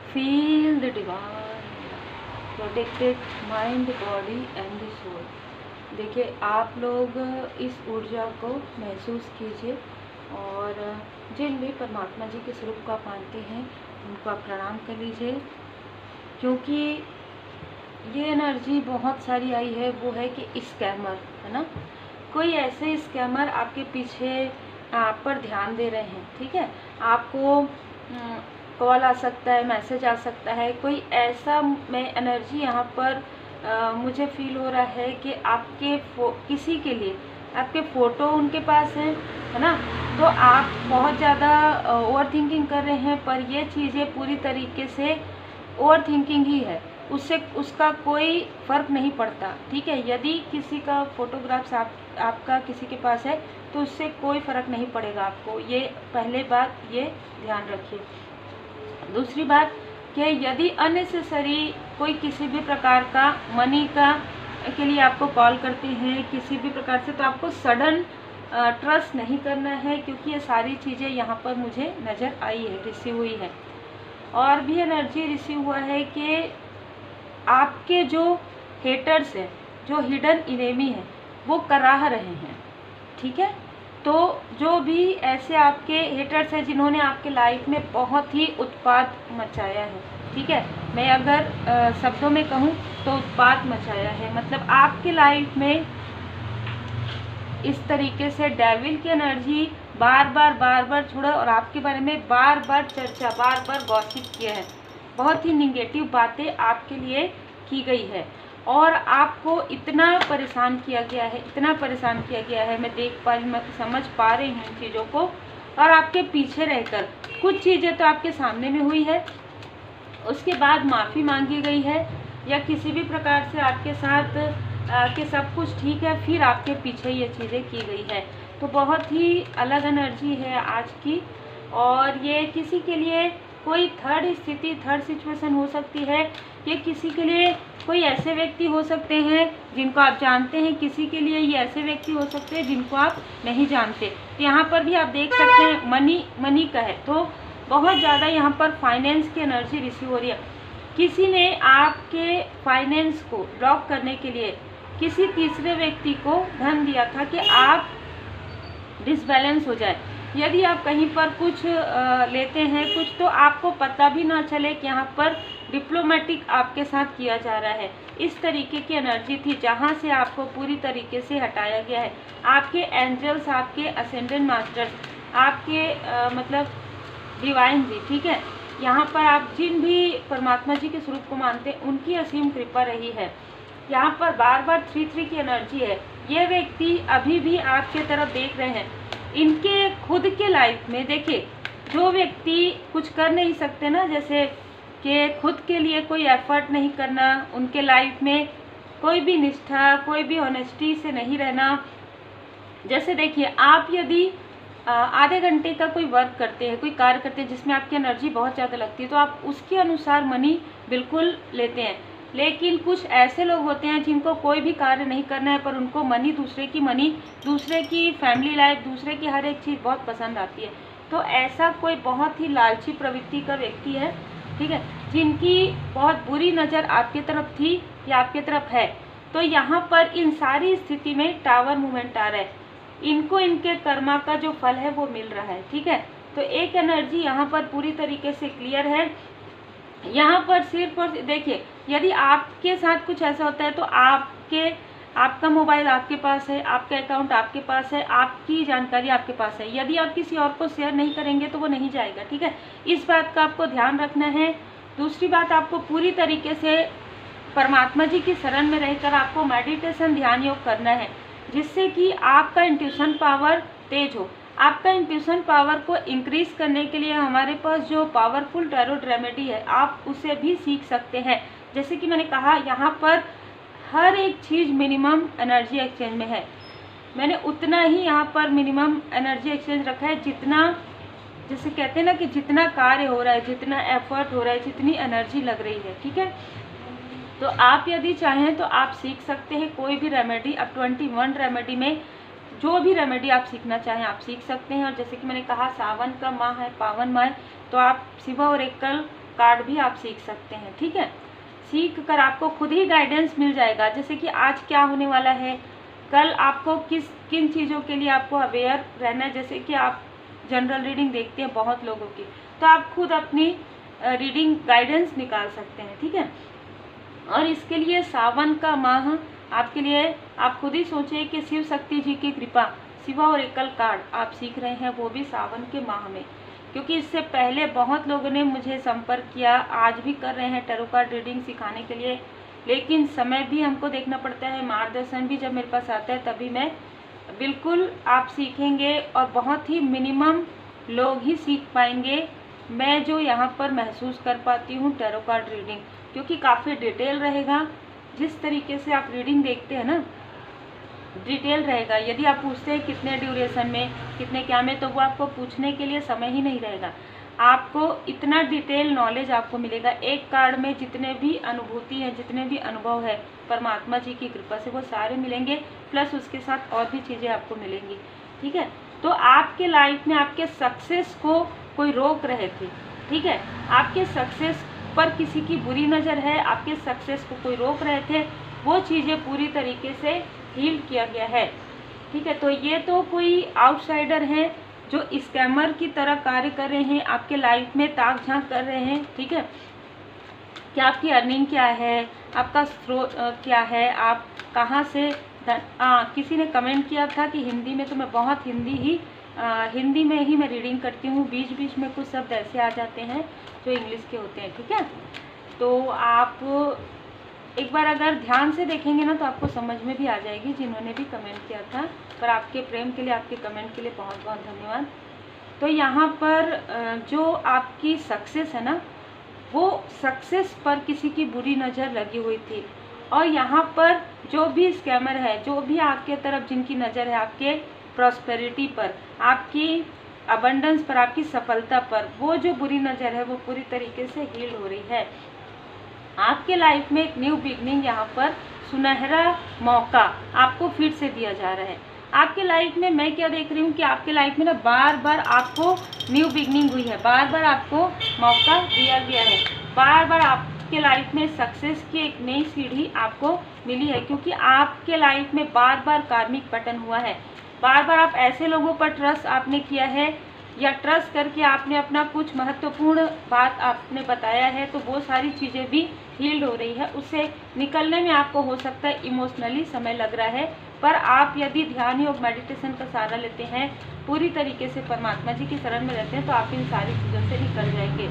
Feel the divine protected mind, body and the soul. देखिए, आप लोग इस ऊर्जा को महसूस कीजिए और जिन भी परमात्मा जी के स्वरूप को आप मानते हैं उनको आप प्रणाम कर लीजिए, क्योंकि ये एनर्जी बहुत सारी आई है। वो है कि स्कैमर है ना, कोई ऐसे स्कैमर आपके पीछे आप पर ध्यान दे रहे हैं। ठीक है, आपको कॉल आ सकता है, मैसेज आ सकता है, कोई ऐसा मैं एनर्जी यहाँ पर मुझे फील हो रहा है कि आपके किसी के लिए आपके फ़ोटो उनके पास हैं, है ना, तो आप बहुत ज़्यादा ओवर थिंकिंग कर रहे हैं। पर ये चीज़ें पूरी तरीके से ओवर थिंकिंग ही है, उससे उसका कोई फ़र्क नहीं पड़ता। ठीक है, यदि किसी का फ़ोटोग्राफ्स आपका किसी के पास है तो उससे कोई फ़र्क नहीं पड़ेगा आपको। ये पहले बात ये ध्यान रखिए। दूसरी बात कि यदि अननेसेसरी कोई किसी भी प्रकार का मनी का के लिए आपको कॉल करते हैं किसी भी प्रकार से, तो आपको सडन ट्रस्ट नहीं करना है, क्योंकि ये सारी चीज़ें यहाँ पर मुझे नज़र आई है, रिसीव हुई है। और भी एनर्जी रिसीव हुआ है कि आपके जो हेटर्स हैं, जो हिडन इनेमी हैं, वो कराह रहे हैं। ठीक है, तो जो भी ऐसे आपके हेटर्स हैं जिन्होंने आपके लाइफ में बहुत ही उत्पात मचाया है, ठीक है, मैं अगर शब्दों में कहूँ तो उत्पात मचाया है, मतलब आपके लाइफ में इस तरीके से डेविल की एनर्जी बार बार छोड़ा और आपके बारे में बार बार चर्चा, बार बार गॉसिप किया है, बहुत ही निगेटिव बातें आपके लिए की गई है और आपको इतना परेशान किया गया है, इतना परेशान किया गया है। मैं देख पा रही, मैं समझ पा रही हूँ इन चीज़ों को। और आपके पीछे रहकर कुछ चीज़ें तो आपके सामने में हुई है, उसके बाद माफ़ी मांगी गई है, या किसी भी प्रकार से आपके साथ कि सब कुछ ठीक है, फिर आपके पीछे ये चीज़ें की गई है। तो बहुत ही अलग एनर्जी है आज की। और ये किसी के लिए कोई थर्ड स्थिति, थर्ड सिचुएशन हो सकती है। ये किसी के लिए कोई ऐसे व्यक्ति हो सकते हैं जिनको आप जानते हैं, किसी के लिए ये ऐसे व्यक्ति हो सकते हैं जिनको आप नहीं जानते। तो यहाँ पर भी आप देख सकते हैं मनी का है, तो बहुत ज़्यादा यहाँ पर फाइनेंस की एनर्जी रिसीव हो रही है। किसी ने आपके फाइनेंस को ब्लॉक करने के लिए किसी तीसरे व्यक्ति को धन दिया था कि आप डिसबैलेंस हो जाए। यदि आप कहीं पर कुछ लेते हैं कुछ, तो आपको पता भी ना चले कि यहाँ पर डिप्लोमेटिक आपके साथ किया जा रहा है। इस तरीके की एनर्जी थी जहाँ से आपको पूरी तरीके से हटाया गया है। आपके एंजल्स, आपके असेंडेंट मास्टर्स, आपके मतलब डिवाइन जी, ठीक है, यहाँ पर आप जिन भी परमात्मा जी के स्वरूप को मानते हैं उनकी असीम कृपा रही है। यहाँ पर बार बार 3-3 की एनर्जी है। ये व्यक्ति अभी भी आपके तरफ देख रहे हैं। इनके खुद के लाइफ में देखिए, जो व्यक्ति कुछ कर नहीं सकते ना, जैसे कि खुद के लिए कोई एफर्ट नहीं करना, उनके लाइफ में कोई भी निष्ठा, कोई भी ऑनेस्टी से नहीं रहना। जैसे देखिए, आप यदि आधे घंटे का कोई वर्क करते हैं, कोई कार्य करते हैं जिसमें आपकी एनर्जी बहुत ज़्यादा लगती है, तो आप उसके अनुसार मनी बिल्कुल लेते हैं। लेकिन कुछ ऐसे लोग होते हैं जिनको कोई भी कार्य नहीं करना है, पर उनको मनी, दूसरे की फैमिली लाइफ, दूसरे की हर एक चीज़ बहुत पसंद आती है। तो ऐसा कोई बहुत ही लालची प्रवृत्ति का व्यक्ति है, ठीक है, जिनकी बहुत बुरी नज़र आपकी तरफ थी या आपकी तरफ है। तो यहाँ पर इन सारी स्थिति में टावर मूवमेंट आ रहा है, इनको इनके कर्मा का जो फल है वो मिल रहा है। ठीक है, तो एक एनर्जी यहाँ पर पूरी तरीके से क्लियर है। यहाँ पर सिर्फ और देखिए, यदि आपके साथ कुछ ऐसा होता है तो आपका मोबाइल आपके पास है, आपका अकाउंट आपके पास है, आपकी जानकारी आपके पास है। यदि आप किसी और को शेयर नहीं करेंगे तो वो नहीं जाएगा। ठीक है, इस बात का आपको ध्यान रखना है। दूसरी बात, आपको पूरी तरीके से परमात्मा जी की शरण में रहकर आपको मेडिटेशन, ध्यान योग करना है, जिससे कि आपका इंट्यूशन पावर तेज हो। आपका इंट्यूशन पावर को इंक्रीज करने के लिए हमारे पास जो पावरफुल टैरोट रेमेडी है, आप उसे भी सीख सकते हैं। जैसे कि मैंने कहा, यहाँ पर हर एक चीज़ मिनिमम एनर्जी एक्सचेंज में है। मैंने उतना ही यहाँ पर मिनिमम एनर्जी एक्सचेंज रखा है जितना, जैसे कहते हैं ना कि जितना कार्य हो रहा है, जितना एफर्ट हो रहा है, जितनी एनर्जी लग रही है। ठीक है, तो आप यदि चाहें तो आप सीख सकते हैं कोई भी रेमेडी। अब 21 रेमेडी में जो भी रेमेडी आप सीखना चाहें आप सीख सकते हैं। और जैसे कि मैंने कहा, सावन का माह है, पावन माह है, तो आप शिवा ओरेकल कार्ड भी आप सीख सकते हैं। ठीक है, सीख कर आपको खुद ही गाइडेंस मिल जाएगा, जैसे कि आज क्या होने वाला है, कल आपको किन चीज़ों के लिए आपको अवेयर रहना है। जैसे कि आप जनरल रीडिंग देखते हैं बहुत लोगों की, तो आप खुद अपनी रीडिंग गाइडेंस निकाल सकते हैं। ठीक है, और इसके लिए सावन का माह आपके लिए, आप खुद ही सोचिए कि शिव शक्ति जी की कृपा, शिवा और एकल कार्ड आप सीख रहे हैं, वो भी सावन के माह में। क्योंकि इससे पहले बहुत लोगों ने मुझे संपर्क किया, आज भी कर रहे हैं टैरो कार्ड रीडिंग सिखाने के लिए, लेकिन समय भी हमको देखना पड़ता है, मार्गदर्शन भी जब मेरे पास आता है तभी मैं बिल्कुल आप सीखेंगे, और बहुत ही मिनिमम लोग ही सीख पाएंगे। मैं जो यहाँ पर महसूस कर पाती हूँ टैरो कार्ड रीडिंग, क्योंकि काफ़ी डिटेल रहेगा, जिस तरीके से आप रीडिंग देखते हैं ना, डिटेल रहेगा। यदि आप पूछते हैं कितने ड्यूरेशन में, कितने क्या में, तो वो आपको पूछने के लिए समय ही नहीं रहेगा। आपको इतना डिटेल नॉलेज आपको मिलेगा, एक कार्ड में जितने भी अनुभूति है, जितने भी अनुभव है परमात्मा जी की कृपा से, वो सारे मिलेंगे, प्लस उसके साथ और भी चीज़ें आपको मिलेंगी। ठीक है, तो आपके लाइफ में आपके सक्सेस को कोई रोक रहे थे, ठीक है, आपके सक्सेस पर किसी की बुरी नज़र है, आपके सक्सेस को कोई रोक रहे थे, वो चीज़ें पूरी तरीके से हील किया गया है। ठीक है, तो ये तो कोई आउटसाइडर हैं जो स्कैमर की तरह कार्य कर रहे हैं, आपके लाइफ में ताक झांक कर रहे हैं। ठीक है, कि आपकी अर्निंग क्या है, आपका स्रोत क्या है, आप कहाँ से किसी ने कमेंट किया था कि हिंदी में, तो मैं बहुत हिंदी में ही मैं रीडिंग करती हूँ, बीच बीच में कुछ शब्द ऐसे आ जाते हैं जो इंग्लिश के होते हैं। ठीक है, तो आप एक बार अगर ध्यान से देखेंगे ना तो आपको समझ में भी आ जाएगी, जिन्होंने भी कमेंट किया था। पर आपके प्रेम के लिए, आपके कमेंट के लिए बहुत बहुत धन्यवाद। तो यहाँ पर जो आपकी सक्सेस है ना, वो सक्सेस पर किसी की बुरी नज़र लगी हुई थी, और यहाँ पर जो भी स्कैमर है, जो भी आपके तरफ जिनकी नज़र है, आपके प्रॉस्पेरिटी पर, आपकी अबंडेंस पर, आपकी सफलता पर, वो जो बुरी नज़र है वो पूरी तरीके से हील हो रही है। आपके लाइफ में एक न्यू बिगनिंग, यहाँ पर सुनहरा मौका आपको फिर से दिया जा रहा है। आपके लाइफ में मैं क्या देख रही हूँ कि आपके लाइफ में ना बार बार आपको न्यू बिगनिंग हुई है, बार बार आपको मौका दिया गया है, बार बार आपके लाइफ में सक्सेस की एक नई सीढ़ी आपको मिली है, क्योंकि आपके लाइफ में बार बार कार्मिक पतन हुआ है, बार बार आप ऐसे लोगों पर ट्रस्ट आपने किया है, या ट्रस्ट करके आपने अपना कुछ महत्वपूर्ण बात आपने बताया है, तो वो सारी चीज़ें भी हील्ड हो रही है। उससे निकलने में आपको हो सकता है इमोशनली समय लग रहा है, पर आप यदि ध्यान योग मेडिटेशन का सहारा लेते हैं, पूरी तरीके से परमात्मा जी की शरण में रहते हैं, तो आप इन सारी चीज़ों से निकल जाएंगे।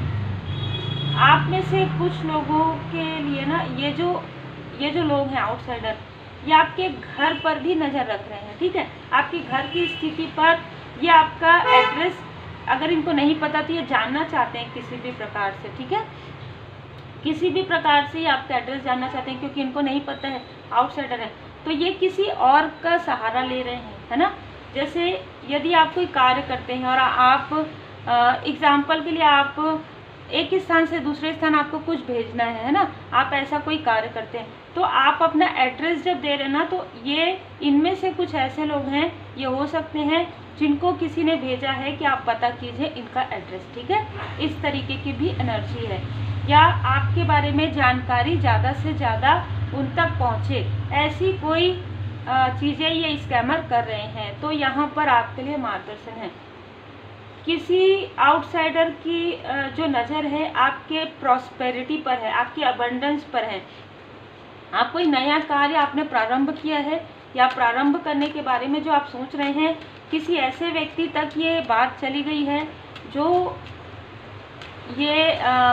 आप में से कुछ लोगों के लिए ना ये जो लोग हैं आउटसाइडर, ये आपके घर पर भी नज़र रख रहे हैं। ठीक है, आपके घर की स्थिति पर, ये आपका एड्रेस अगर इनको नहीं पता तो ये जानना चाहते हैं किसी भी प्रकार से। ठीक है, किसी भी प्रकार से ये आपका एड्रेस जानना चाहते हैं, क्योंकि इनको नहीं पता है, आउटसाइडर है, तो ये किसी और का सहारा ले रहे हैं, है ना। जैसे यदि आप कोई कार्य करते हैं और आप एग्जाम्पल के लिए आप एक स्थान से दूसरे स्थान आपको कुछ भेजना है ना, आप ऐसा कोई कार्य करते हैं, तो आप अपना एड्रेस जब दे रहे हैं ना, तो ये इनमें से कुछ ऐसे लोग हैं, ये हो सकते हैं जिनको किसी ने भेजा है कि आप पता कीजिए इनका एड्रेस। ठीक है, इस तरीके की भी एनर्जी है, या आपके बारे में जानकारी ज़्यादा से ज़्यादा उन तक पहुँचे, ऐसी कोई चीज़ें ये स्कैमर कर रहे हैं। तो यहाँ पर आपके लिए मार्गदर्शन है, किसी आउटसाइडर की जो नज़र है आपके प्रॉस्पेरिटी पर है, आपकी अबंडेंस पर है। आप कोई नया कार्य आपने प्रारंभ किया है, या प्रारंभ करने के बारे में जो आप सोच रहे हैं, किसी ऐसे व्यक्ति तक ये बात चली गई है जो ये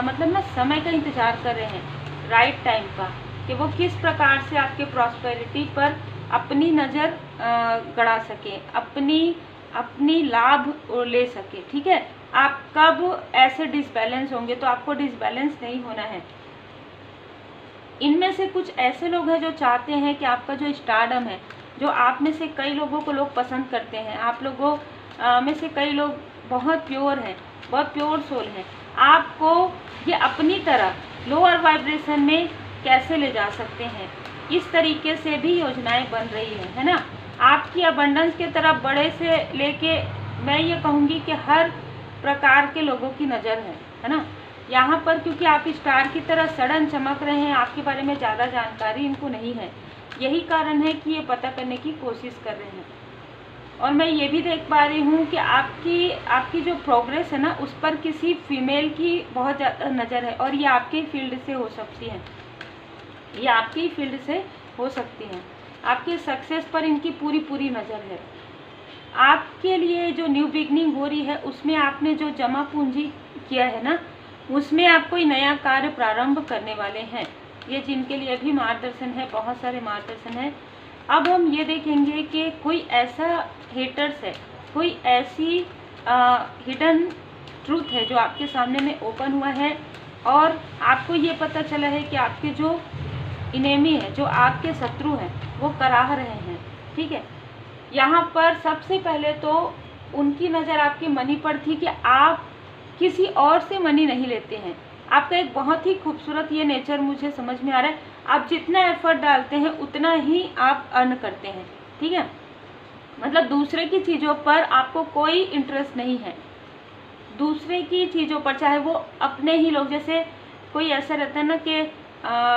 मतलब ना समय का इंतज़ार कर रहे हैं, राइट टाइम का, कि वो किस प्रकार से आपके प्रॉस्पेरिटी पर अपनी नज़र गड़ा सके, अपनी लाभ ले सके। ठीक है, आप कब ऐसे डिसबैलेंस होंगे, तो आपको डिसबैलेंस नहीं होना है। इनमें से कुछ ऐसे लोग हैं जो चाहते हैं कि आपका जो स्टारडम है, जो आप में से कई लोगों को लोग पसंद करते हैं, आप लोगों में से कई लोग बहुत प्योर हैं, बहुत प्योर सोल हैं, आपको ये अपनी तरह लोअर वाइब्रेशन में कैसे ले जा सकते हैं, इस तरीके से भी योजनाएं बन रही है ना। आपकी अबंडेंस के तरफ बड़े से लेके मैं ये कहूँगी कि हर प्रकार के लोगों की नज़र है ना। यहाँ पर क्योंकि आप स्टार की तरह सडन चमक रहे हैं, आपके बारे में ज़्यादा जानकारी इनको नहीं है, यही कारण है कि ये पता करने की कोशिश कर रहे हैं। और मैं ये भी देख पा रही हूँ कि आपकी जो प्रोग्रेस है ना, उस पर किसी फीमेल की बहुत ज़्यादा नज़र है, और ये आपके फील्ड से हो सकती है, ये आपकी फील्ड से हो सकती हैं। आपके सक्सेस पर इनकी पूरी नज़र है। आपके लिए जो न्यू बिगनिंग हो रही है, उसमें आपने जो जमा पूंजी किया है ना, उसमें आप कोई नया कार्य प्रारंभ करने वाले हैं। ये जिनके लिए भी मार्गदर्शन है, बहुत सारे मार्गदर्शन है। अब हम ये देखेंगे कि कोई ऐसा हेटर्स है, कोई ऐसी हिडन ट्रूथ है जो आपके सामने में ओपन हुआ है, और आपको ये पता चला है कि आपके जो इनेमी है, जो आपके शत्रु हैं, वो कराह रहे हैं। ठीक है, यहाँ पर सबसे पहले तो उनकी नज़र आपकी मनी पर थी कि आप किसी और से मनी नहीं लेते हैं। आपका एक बहुत ही खूबसूरत ये नेचर मुझे समझ में आ रहा है। आप जितना एफर्ट डालते हैं उतना ही आप अर्न करते हैं। ठीक है, मतलब दूसरे की चीज़ों पर आपको कोई इंटरेस्ट नहीं है, दूसरे की चीज़ों पर, चाहे वो अपने ही लोग, जैसे कोई ऐसा रहता है ना कि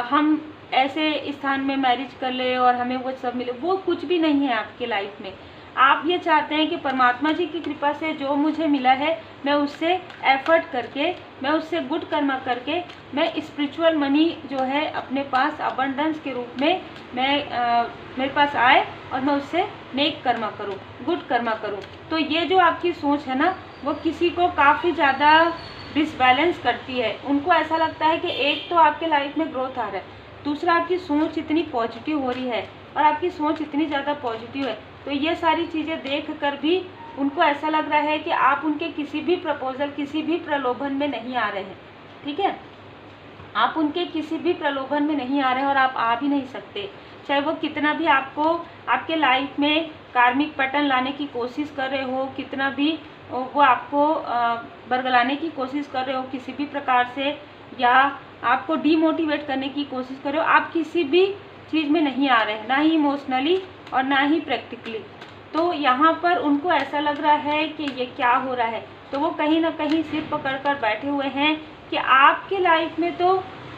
हम ऐसे स्थान में मैरिज कर ले और हमें वो सब मिले, वो कुछ भी नहीं है आपके लाइफ में। आप ये चाहते हैं कि परमात्मा जी की कृपा से जो मुझे मिला है, मैं उससे एफर्ट करके, मैं उससे गुड कर्मा करके, मैं स्पिरिचुअल मनी जो है अपने पास अबंडेंस के रूप में मेरे पास आए, और मैं उससे नेक कर्मा करूं, गुड कर्मा करूं। तो ये जो आपकी सोच है ना, वो किसी को काफ़ी ज़्यादा डिसबैलेंस करती है। उनको ऐसा लगता है कि एक तो आपके लाइफ में ग्रोथ आ रहा है, दूसरा आपकी सोच इतनी पॉजिटिव हो रही है, और आपकी सोच इतनी ज़्यादा पॉजिटिव है, तो ये सारी चीज़ें देख कर भी उनको ऐसा लग रहा है कि आप उनके किसी भी प्रपोजल, किसी भी प्रलोभन में नहीं आ रहे हैं। ठीक है, आप उनके किसी भी प्रलोभन में नहीं आ रहे हैं, और आप आ भी नहीं सकते। चाहे वो कितना भी आपको आपके लाइफ में कार्मिक पैटर्न लाने की कोशिश कर रहे हो, कितना भी वो आपको बरगलाने की कोशिश कर रहे हो किसी भी प्रकार से, या आपको डीमोटिवेट करने की कोशिश कर रहे हो, आप किसी भी चीज़ में नहीं आ रहे हैं, ना ही इमोशनली और ना ही प्रैक्टिकली। तो यहाँ पर उनको ऐसा लग रहा है कि ये क्या हो रहा है, तो वो कहीं ना कहीं सिर पकड़ कर बैठे हुए हैं कि आपके लाइफ में तो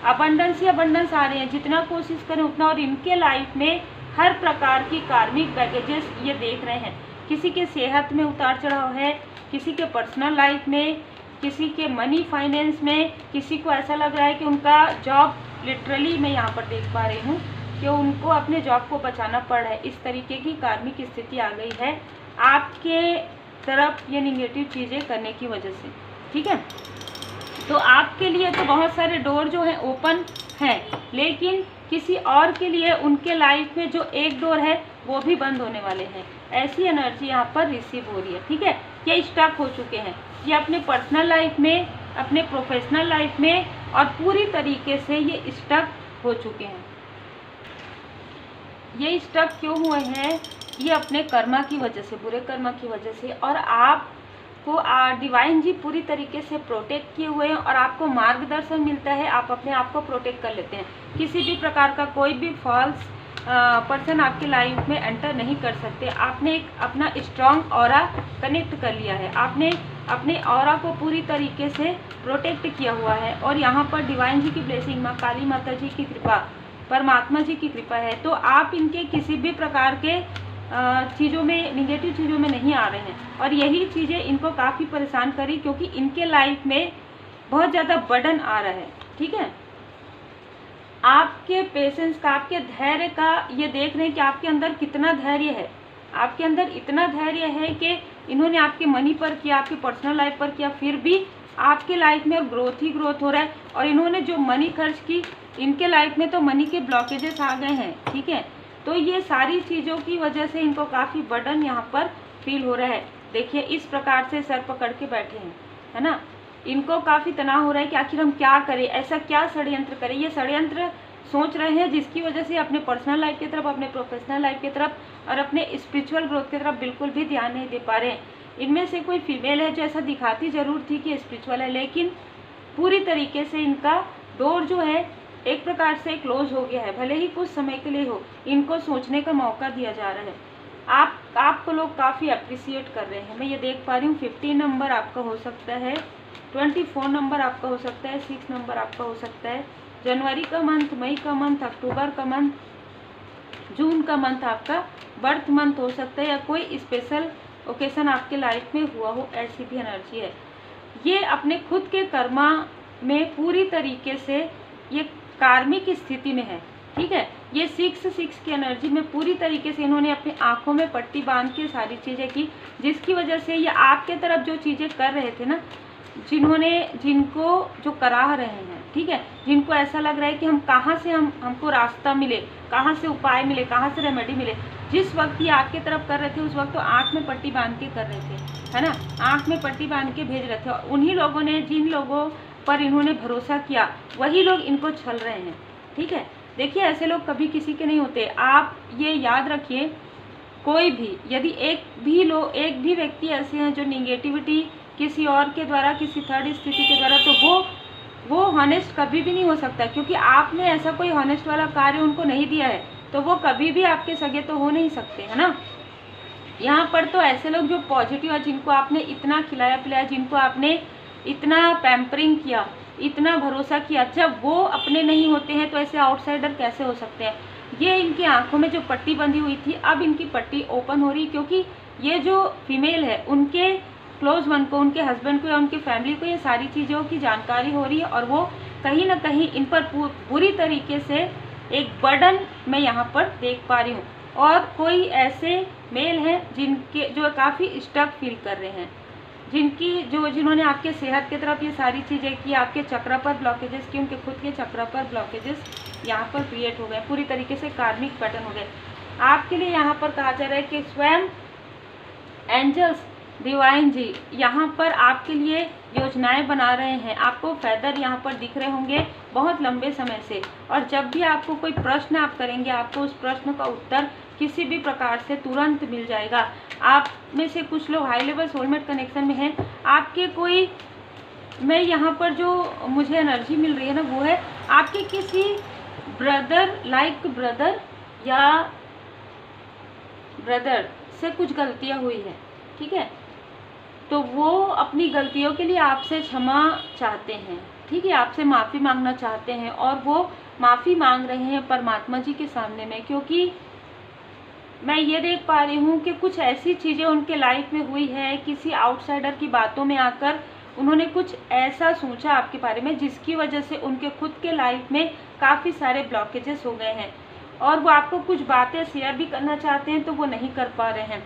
अबंडेंस ही अबंडेंस आ रहे हैं, जितना कोशिश करें उतना, और इनके लाइफ में हर प्रकार की कार्मिक बैगेजेस ये देख रहे हैं। किसी के सेहत में उतार चढ़ाव है, किसी के पर्सनल लाइफ में, किसी के मनी फाइनेंस में, किसी को ऐसा लग रहा है कि उनका जॉब, लिटरली मैं यहाँ पर देख पा रही हूँ कि उनको अपने जॉब को बचाना पड़ रहा है। इस तरीके की कार्मिक स्थिति आ गई है आपके तरफ ये निगेटिव चीज़ें करने की वजह से। ठीक है, तो आपके लिए तो बहुत सारे डोर जो है ओपन हैं, लेकिन किसी और के लिए उनके लाइफ में जो एक डोर है वो भी बंद होने वाले हैं। ऐसी एनर्जी यहाँ पर रिसीव हो रही है। ठीक है, ये स्टक हो चुके हैं, ये अपने पर्सनल लाइफ में, अपने प्रोफेशनल लाइफ में, और पूरी तरीके से ये स्टक हो चुके हैं। ये स्टक क्यों हुए हैं? ये अपने कर्मा की वजह से, बुरे कर्मा की वजह से, और आपको डिवाइन जी पूरी तरीके से प्रोटेक्ट किए हुए हैं, और आपको मार्गदर्शन मिलता है, आप अपने आप को प्रोटेक्ट कर लेते हैं। किसी भी प्रकार का कोई भी फॉल्स पर्सन आपके लाइफ में एंटर नहीं कर सकते। आपने एक अपना स्ट्रॉन्ग ऑरा कनेक्ट कर लिया है, आपने अपने ऑरा को पूरी तरीके से प्रोटेक्ट किया हुआ है, और यहाँ पर डिवाइन जी की ब्लेसिंग, माँ काली माता जी की कृपा, परमात्मा जी की कृपा है। तो आप इनके किसी भी प्रकार के चीज़ों में, निगेटिव चीज़ों में नहीं आ रहे हैं, और यही चीज़ें इनको काफ़ी परेशान करी, क्योंकि इनके लाइफ में बहुत ज़्यादा बर्डन आ रहा है। ठीक है, आपके पेशेंस का, आपके धैर्य का ये देख रहे हैं कि आपके अंदर कितना धैर्य है। आपके अंदर इतना धैर्य है कि इन्होंने आपके मनी पर किया, आपके पर्सनल लाइफ पर किया, फिर भी आपके लाइफ में ग्रोथ ही ग्रोथ हो रहा है। और इन्होंने जो मनी खर्च की, इनके लाइफ में तो मनी के ब्लॉकेजेस आ गए हैं। ठीक है, तो ये सारी चीज़ों की वजह से इनको काफ़ी बर्डन यहाँ पर फील हो रहा है। देखिए, इस प्रकार से सर पकड़ के बैठे हैं, है ना। इनको काफ़ी तनाव हो रहा है कि आखिर हम क्या करें, ऐसा क्या षड्यंत्र करें। ये षड्यंत्र सोच रहे हैं जिसकी वजह से अपने पर्सनल लाइफ की तरफ, अपने प्रोफेशनल लाइफ की तरफ और अपने स्पिरिचुअल ग्रोथ की तरफ बिल्कुल भी ध्यान नहीं दे पा रहे हैं। इनमें से कोई फीमेल है जो ऐसा दिखाती ज़रूर थी कि स्पिरिचुअल है, लेकिन पूरी तरीके से इनका डोर जो है एक प्रकार से क्लोज हो गया है। भले ही कुछ समय के लिए हो, इनको सोचने का मौका दिया जा रहा है। आपको लोग काफ़ी अप्रिसिएट कर रहे हैं। मैं ये देख पा रही हूँ 15 नंबर आपका हो सकता है 24 नंबर आपका हो सकता है, 6 नंबर आपका हो सकता है। जनवरी का मंथ, मई का मंथ, अक्टूबर का मंथ, जून का मंथ आपका बर्थ मंथ हो सकता है, या कोई स्पेशल ओकेशन आपके लाइफ में हुआ हो, ऐसी भी एनर्जी है। ये अपने खुद के कर्मा में पूरी तरीके से ये कार्मिक स्थिति में है, ठीक है। ये 6 की एनर्जी में पूरी तरीके से इन्होंने अपनी आंखों में पट्टी बांध के सारी चीज़ें की, जिसकी वजह से ये आपके तरफ जो चीज़ें कर रहे थे ना, जिनको जो करा रहे हैं, ठीक है, जिनको ऐसा लग रहा है कि हम कहाँ से हमको रास्ता मिले, कहाँ से उपाय मिले, कहाँ से रेमेडी मिले, जिस वक्त ये आपके तरफ कर रहे थे उस वक्त तो आँख में पट्टी बांध के कर रहे थे, है ना, आँख में पट्टी बांध के भेज रहे थे। और उन्हीं लोगों ने, जिन लोगों पर इन्होंने भरोसा किया, वही लोग इनको छल रहे हैं, ठीक है। देखिए ऐसे लोग कभी किसी के नहीं होते। आप ये याद रखिए, कोई भी यदि एक भी व्यक्ति ऐसे हैं जो निगेटिविटी किसी और के द्वारा, किसी थर्ड स्थिति के द्वारा, तो वो हॉनेस्ट कभी भी नहीं हो सकता, क्योंकि आपने ऐसा कोई हॉनेस्ट वाला कार्य उनको नहीं दिया है, तो वो कभी भी आपके सगे तो हो नहीं सकते, है ना। यहाँ पर तो ऐसे लोग जो पॉजिटिव है, जिनको आपने इतना खिलाया पिलाया, जिनको आपने इतना पैम्परिंग किया, इतना भरोसा किया, जब वो अपने नहीं होते हैं तो ऐसे आउटसाइडर कैसे हो सकते हैं। ये इनकी आंखों में जो पट्टी बंधी हुई थी, अब इनकी पट्टी ओपन हो रही, क्योंकि ये जो फीमेल है उनके क्लोज वन को, उनके हस्बैंड को या उनकी फैमिली को ये सारी चीज़ों की जानकारी हो रही है, और वो कहीं ना कहीं इन पर बुरी तरीके से एक बर्डन मैं यहाँ पर देख पा रही हूँ। और कोई ऐसे मेल हैं जो काफ़ी स्टक फील कर रहे हैं, जिन्होंने आपके सेहत की तरफ ये सारी चीज़ें की, आपके चक्र पर ब्लॉकेजेस की, उनके खुद के चक्र पर ब्लॉकेजेस यहाँ पर क्रिएट हो गए, पूरी तरीके से कार्मिक पैटर्न हो गए। आपके लिए यहाँ पर कहा जा रहा है कि स्वयं एंजल्स डिवाइन जी यहाँ पर आपके लिए योजनाएं बना रहे हैं। आपको फेदर यहाँ पर दिख रहे होंगे बहुत लंबे समय से, और जब भी आपको कोई प्रश्न आप करेंगे, आपको उस प्रश्न का उत्तर किसी भी प्रकार से तुरंत मिल जाएगा। आप में से कुछ लोग हाई लेवल सोलमेट कनेक्शन में हैं। आपके कोई, मैं यहाँ पर जो मुझे एनर्जी मिल रही है ना, वो है आपके किसी ब्रदर या ब्रदर से कुछ गलतियाँ हुई है, ठीक है, तो वो अपनी गलतियों के लिए आपसे क्षमा चाहते हैं, ठीक है, आपसे माफ़ी मांगना चाहते हैं, और वो माफ़ी मांग रहे हैं परमात्मा जी के सामने में, क्योंकि मैं ये देख पा रही हूँ कि कुछ ऐसी चीज़ें उनके लाइफ में हुई है, किसी आउटसाइडर की बातों में आकर उन्होंने कुछ ऐसा सोचा आपके बारे में, जिसकी वजह से उनके खुद के लाइफ में काफ़ी सारे ब्लॉकेजेस हो गए हैं, और वो आपको कुछ बातें शेयर भी करना चाहते हैं तो वो नहीं कर पा रहे हैं,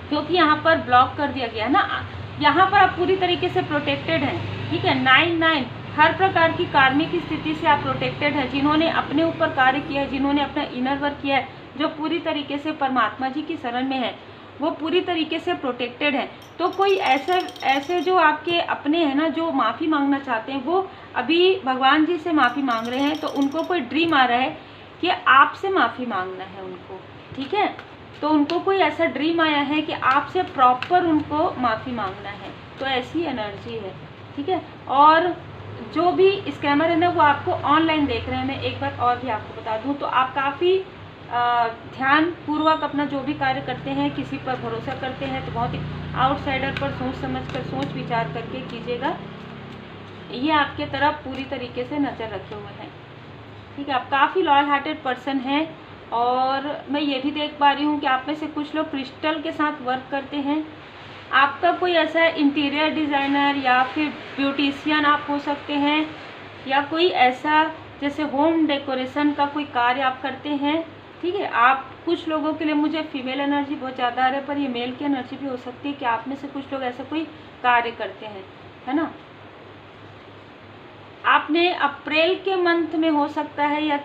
क्योंकि यहाँ पर ब्लॉक कर दिया गया ना। यहाँ पर आप पूरी तरीके से प्रोटेक्टेड हैं, ठीक है। 9 हर प्रकार की कार्मिक स्थिति से आप प्रोटेक्टेड हैं। जिन्होंने अपने ऊपर कार्य किया है, जिन्होंने अपना इनर वर्क किया है, जो पूरी तरीके से परमात्मा जी की शरण में है, वो पूरी तरीके से प्रोटेक्टेड है। तो कोई ऐसे जो आपके अपने हैं ना, जो माफ़ी मांगना चाहते हैं, वो अभी भगवान जी से माफ़ी मांग रहे हैं, तो उनको कोई ड्रीम आ रहा है कि आपसे माफ़ी मांगना है उनको, ठीक है। तो उनको कोई ऐसा ड्रीम आया है कि आपसे प्रॉपर उनको माफ़ी मांगना है, तो ऐसी एनर्जी है, ठीक है। और जो भी स्कैमर है ना, वो आपको ऑनलाइन देख रहे हैं। मैं एक बार और भी आपको बता दूं, तो आप काफ़ी ध्यान पूर्वक अपना जो भी कार्य करते हैं, किसी पर भरोसा करते हैं, तो बहुत ही आउटसाइडर पर सोच विचार करके कीजिएगा। ये आपके तरफ पूरी तरीके से नज़र रखे हुए हैं, ठीक है। आप काफ़ी लॉयल हार्टेड पर्सन हैं, और मैं ये भी देख पा रही हूँ कि आप में से कुछ लोग क्रिस्टल के साथ वर्क करते हैं। आपका कोई ऐसा इंटीरियर डिज़ाइनर या फिर ब्यूटिशियन आप हो सकते हैं, या कोई ऐसा जैसे होम डेकोरेशन का कोई कार्य आप करते हैं, ठीक है। आप कुछ लोगों के लिए, मुझे फीमेल एनर्जी बहुत ज़्यादा आ रहा है, पर ये मेल की एनर्जी भी हो सकती है कि आप में से कुछ लोग ऐसा कोई कार्य करते हैं, है ना। आपने अप्रैल के मंथ में हो सकता है, या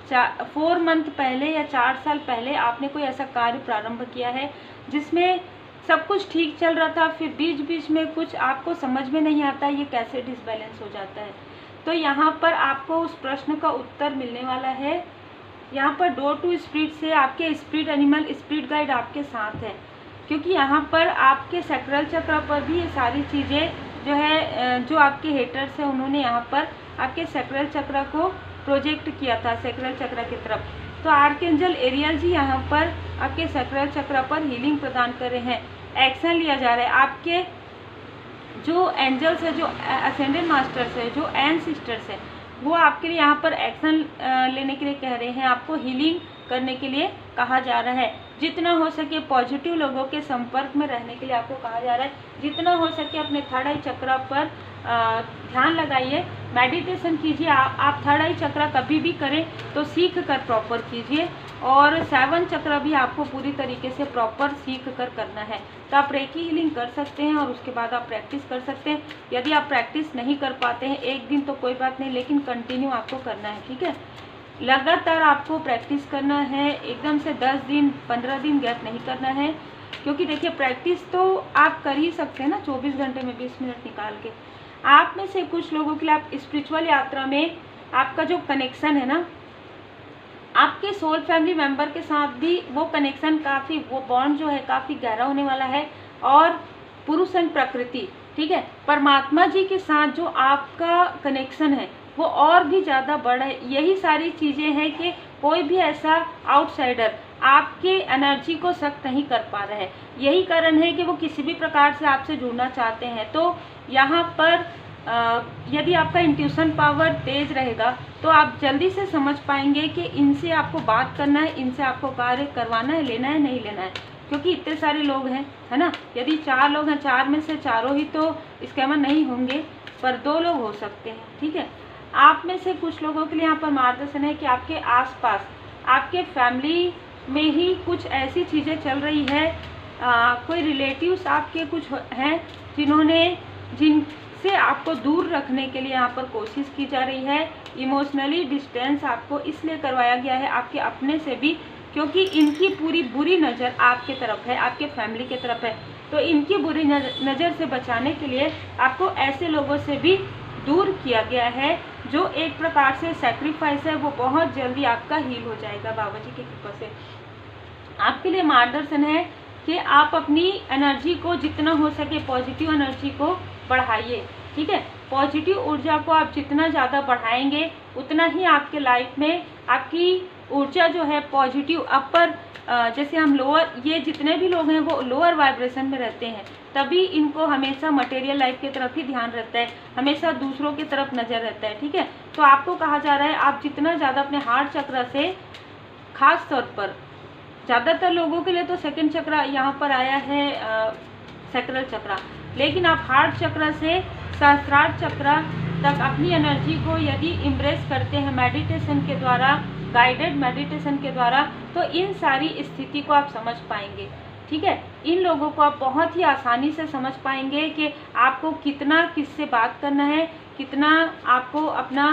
4 मंथ पहले या 4 साल पहले आपने कोई ऐसा कार्य प्रारंभ किया है जिसमें सब कुछ ठीक चल रहा था, फिर बीच बीच में कुछ आपको समझ में नहीं आता ये कैसे डिसबैलेंस हो जाता है। तो यहाँ पर आपको उस प्रश्न का उत्तर मिलने वाला है। यहाँ पर डोर टू स्पिरिट से आपके स्पिरिट एनिमल, स्पिरिट गाइड आपके साथ है, क्योंकि यहाँ पर आपके सैक्रल चक्र पर भी ये सारी चीज़ें जो है, जो आपके हेटर्स हैं, उन्होंने यहाँ पर आपके सैक्रल चक्र को प्रोजेक्ट किया था सैक्रल चक्र की तरफ। तो आर्कएंजल एरियल जी यहाँ पर आपके सैक्रल चक्र पर हीलिंग प्रदान कर रहे हैं, एक्शन लिया जा रहा है। आपके जो एंजल्स है, जो असेंडेंट मास्टर्स है, जो एंसेस्टर्स है, वो आपके लिए यहाँ पर एक्शन लेने के लिए कह रहे हैं, आपको हीलिंग करने के लिए कहा जा रहा है। जितना हो सके पॉजिटिव लोगों के संपर्क में रहने के लिए आपको कहा जा रहा है। जितना हो सके अपने थर्ड आई चक्र पर ध्यान लगाइए, मेडिटेशन कीजिए। आप थर्ड आई चक्र कभी भी करें तो सीख कर प्रॉपर कीजिए, और 7 चक्र भी आपको पूरी तरीके से प्रॉपर सीख कर करना है। तो आप रेकी हीलिंग कर सकते हैं और उसके बाद आप प्रैक्टिस कर सकते हैं। यदि आप प्रैक्टिस नहीं कर पाते हैं एक दिन तो कोई बात नहीं, लेकिन कंटिन्यू आपको करना है, ठीक है। लगातार आपको प्रैक्टिस करना है, एकदम से 10 दिन 15 दिन गैप नहीं करना है, क्योंकि देखिए प्रैक्टिस तो आप कर ही सकते हैं ना 24 घंटे में 20 मिनट निकाल के। आप में से कुछ लोगों के लिए आप स्पिरिचुअल यात्रा में आपका जो कनेक्शन है ना, आपके सोल फैमिली मेंबर के साथ भी वो कनेक्शन काफ़ी, वो बॉन्ड जो है काफ़ी गहरा होने वाला है। और पुरुष एंड प्रकृति, ठीक है, परमात्मा जी के साथ जो आपका कनेक्शन है वो और भी ज़्यादा बड़ा है। यही सारी चीज़ें हैं कि कोई भी ऐसा आउटसाइडर आपके एनर्जी को सख्त नहीं कर पा रहा है। यही कारण है कि वो किसी भी प्रकार से आपसे जुड़ना चाहते हैं। तो यहाँ पर यदि आपका इंट्यूशन पावर तेज रहेगा तो आप जल्दी से समझ पाएंगे कि इनसे आपको बात करना है, इनसे आपको कार्य करवाना है, लेना है, नहीं लेना है। क्योंकि इतने सारे लोग हैं, है ना। यदि 4 लोग हैं, 4 में से चारों ही तो स्कैमर नहीं होंगे, पर 2 लोग हो सकते हैं, ठीक है। आप में से कुछ लोगों के लिए यहाँ पर मार्गदर्शन है कि आपके आसपास, आपके फैमिली में ही कुछ ऐसी चीज़ें चल रही है, कोई रिलेटिव्स आपके कुछ हैं जिनसे आपको दूर रखने के लिए यहाँ पर कोशिश की जा रही है। इमोशनली डिस्टेंस आपको इसलिए करवाया गया है आपके अपने से भी, क्योंकि इनकी पूरी बुरी नज़र आपके तरफ है, आपके फैमिली के तरफ है। तो इनकी बुरी नज़र से बचाने के लिए आपको ऐसे लोगों से भी दूर किया गया है, जो एक प्रकार से सैक्रिफाइस है। वो बहुत जल्दी आपका हील हो जाएगा बाबा जी की कृपा से। आपके लिए मार्गदर्शन है कि आप अपनी एनर्जी को जितना हो सके पॉजिटिव एनर्जी को बढ़ाइए, ठीक है। पॉजिटिव ऊर्जा को आप जितना ज़्यादा बढ़ाएंगे उतना ही आपके लाइफ में आपकी ऊर्जा जो है पॉजिटिव अपर, जैसे हम लोअर, ये जितने भी लोग हैं वो लोअर वाइब्रेशन में रहते हैं, तभी इनको हमेशा मटेरियल लाइफ की तरफ ही ध्यान रहता है, हमेशा दूसरों की तरफ नज़र रहता है, ठीक है। तो आपको कहा जा रहा है आप जितना ज़्यादा अपने हार्ट चक्र से, खास तौर पर ज़्यादातर लोगों के लिए तो सेकंड चक्र यहाँ पर आया है, सैक्रल चक्र, लेकिन आप हार्ट चक्र से सहस्त्रार चक्र तक अपनी एनर्जी को यदि इम्प्रेस करते हैं मेडिटेशन के द्वारा, गाइडेड मेडिटेशन के द्वारा, तो इन सारी स्थिति को आप समझ पाएंगे, ठीक है। इन लोगों को आप बहुत ही आसानी से समझ पाएंगे कि आपको कितना किससे बात करना है, कितना आपको अपना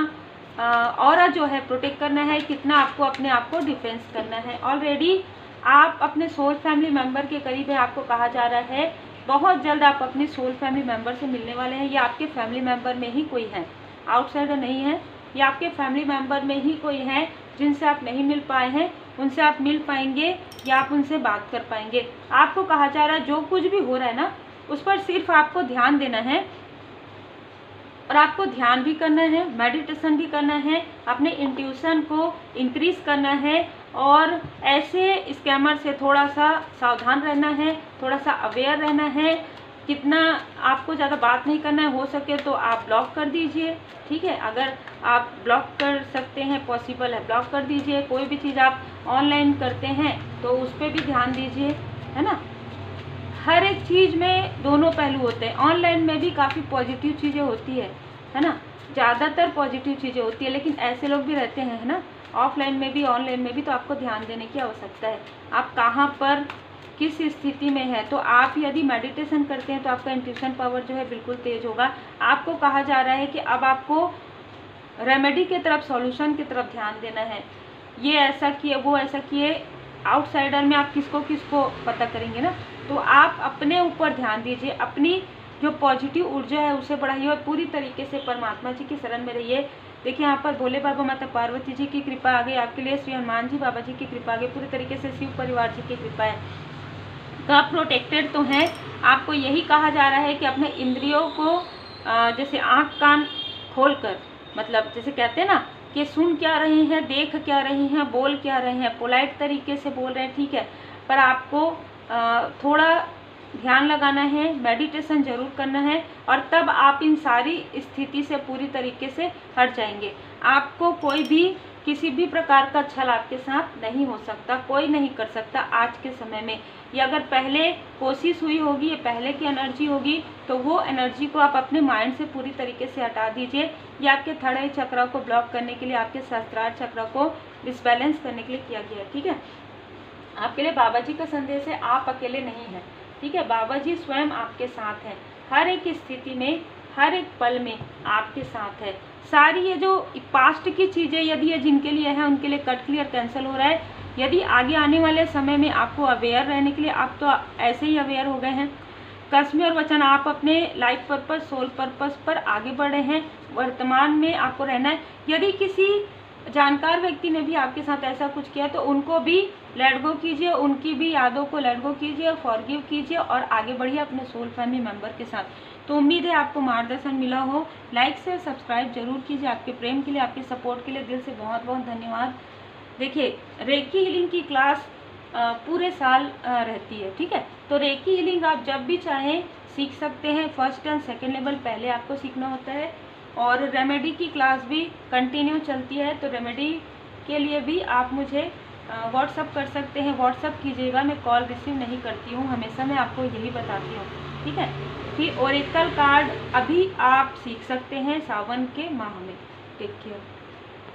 ऑरा जो है प्रोटेक्ट करना है, कितना आपको अपने आप को डिफेंस करना है। ऑलरेडी आप अपने सोल फैमिली मेंबर के करीब है, आपको कहा जा रहा है बहुत जल्द आप अपनी सोल फैमिली मेंबर से मिलने वाले हैं। ये आपके फैमिली मेंबर में ही कोई है, आउटसाइडर नहीं है, ये आपके फैमिली मेंबर में ही कोई है जिनसे आप नहीं मिल पाए हैं, उनसे आप मिल पाएंगे या आप उनसे बात कर पाएंगे। आपको कहा जा रहा है जो कुछ भी हो रहा है ना, उस पर सिर्फ आपको ध्यान देना है, और आपको ध्यान भी करना है, मेडिटेशन भी करना है, अपने इंट्यूशन को इंक्रीज करना है, और ऐसे स्कैमर से थोड़ा सा सावधान रहना है, थोड़ा सा अवेयर रहना है। कितना आपको ज़्यादा बात नहीं करना है, हो सके तो आप ब्लॉक कर दीजिए, ठीक है। अगर आप ब्लॉक कर सकते हैं, पॉसिबल है, ब्लॉक कर दीजिए। कोई भी चीज़ आप ऑनलाइन करते हैं तो उस पर भी ध्यान दीजिए, है ना। हर एक चीज़ में दोनों पहलू होते हैं। ऑनलाइन में भी काफ़ी पॉजिटिव चीज़ें होती है ना, ज़्यादातर पॉजिटिव चीज़ें होती है, लेकिन ऐसे लोग भी रहते हैं, है ना, ऑफलाइन में भी ऑनलाइन में भी। तो आपको ध्यान देने की आवश्यकता है, आप कहाँ पर किस स्थिति में है। तो आप यदि मेडिटेशन करते हैं तो आपका इंट्यूशन पावर जो है बिल्कुल तेज होगा। आपको कहा जा रहा है कि अब आपको रेमेडी की तरफ, सॉल्यूशन की तरफ ध्यान देना है। ये ऐसा किए, वो ऐसा किए, आउटसाइडर में आप किसको किसको पता करेंगे ना। तो आप अपने ऊपर ध्यान दीजिए, अपनी जो पॉजिटिव ऊर्जा है उसे बढ़ाइए और पूरी तरीके से परमात्मा जी की शरण में रहिए। देखिए यहाँ पर भोले बाबा, माता पार्वती जी की कृपा आ गई आपके लिए, श्री हनुमान जी बाबा जी की कृपा आ गई, पूरी तरीके से शिव परिवार जी की कृपा है। तो आप प्रोटेक्टेड तो हैं। आपको यही कहा जा रहा है कि अपने इंद्रियों को जैसे आँख कान खोल कर, मतलब जैसे कहते हैं ना कि सुन क्या रहे हैं, देख क्या रहे हैं, बोल क्या रहे हैं, पोलाइट तरीके से बोल रहे हैं, ठीक है, पर आपको थोड़ा ध्यान लगाना है, मेडिटेशन जरूर करना है, और तब आप इन सारी स्थिति से पूरी तरीके से हट जाएंगे। आपको कोई भी किसी भी प्रकार का छल आपके साथ नहीं हो सकता, कोई नहीं कर सकता आज के समय में। ये अगर पहले कोशिश हुई होगी, ये पहले की एनर्जी होगी, तो वो एनर्जी को आप अपने माइंड से पूरी तरीके से हटा दीजिए। ये आपके थर्ड आई चक्र को ब्लॉक करने के लिए, आपके सहस्त्रार चक्र को डिसबैलेंस करने के लिए किया गया है। ठीक है, आपके लिए बाबा जी का संदेश है, आप अकेले नहीं हैं। ठीक है, बाबा जी स्वयं आपके साथ हैं, हर एक स्थिति में, हर एक पल में आपके साथ है। सारी ये जो पास्ट की चीज़ें यदि ये जिनके लिए है उनके लिए कट क्लियर कैंसिल हो रहा है। यदि आगे आने वाले समय में आपको अवेयर रहने के लिए, आप तो ऐसे ही अवेयर हो गए हैं। कसमें और वचन, आप अपने लाइफ पर्पस, सोल पर्पस पर आगे बढ़ रहे हैं। वर्तमान में आपको रहना है। यदि किसी जानकार व्यक्ति ने भी आपके साथ ऐसा कुछ किया तो उनको भी लेट गो कीजिए, उनकी भी यादों को लेट गो कीजिए, फॉरगिव कीजिए और आगे बढ़िए अपने सोल फैमिली मेंबर के साथ। तो उम्मीद है आपको मार्गदर्शन मिला हो। लाइक शेयर सब्सक्राइब जरूर कीजिए। आपके प्रेम के लिए, आपके सपोर्ट के लिए दिल से बहुत बहुत धन्यवाद। देखिए, रेकी हीलिंग की क्लास पूरे साल रहती है। ठीक है, तो रेकी हीलिंग आप जब भी चाहें सीख सकते हैं। फर्स्ट एंड सेकेंड लेवल पहले आपको सीखना होता है, और रेमेडी की क्लास भी कंटिन्यू चलती है। तो रेमेडी के लिए भी आप मुझे व्हाट्सअप कर सकते हैं। व्हाट्सअप कीजिएगा, मैं कॉल रिसीव नहीं करती हूँ, हमेशा मैं आपको यही बताती हूँ। ठीक है, फिर ओरेकल कार्ड अभी आप सीख सकते हैं सावन के माह में। Take care.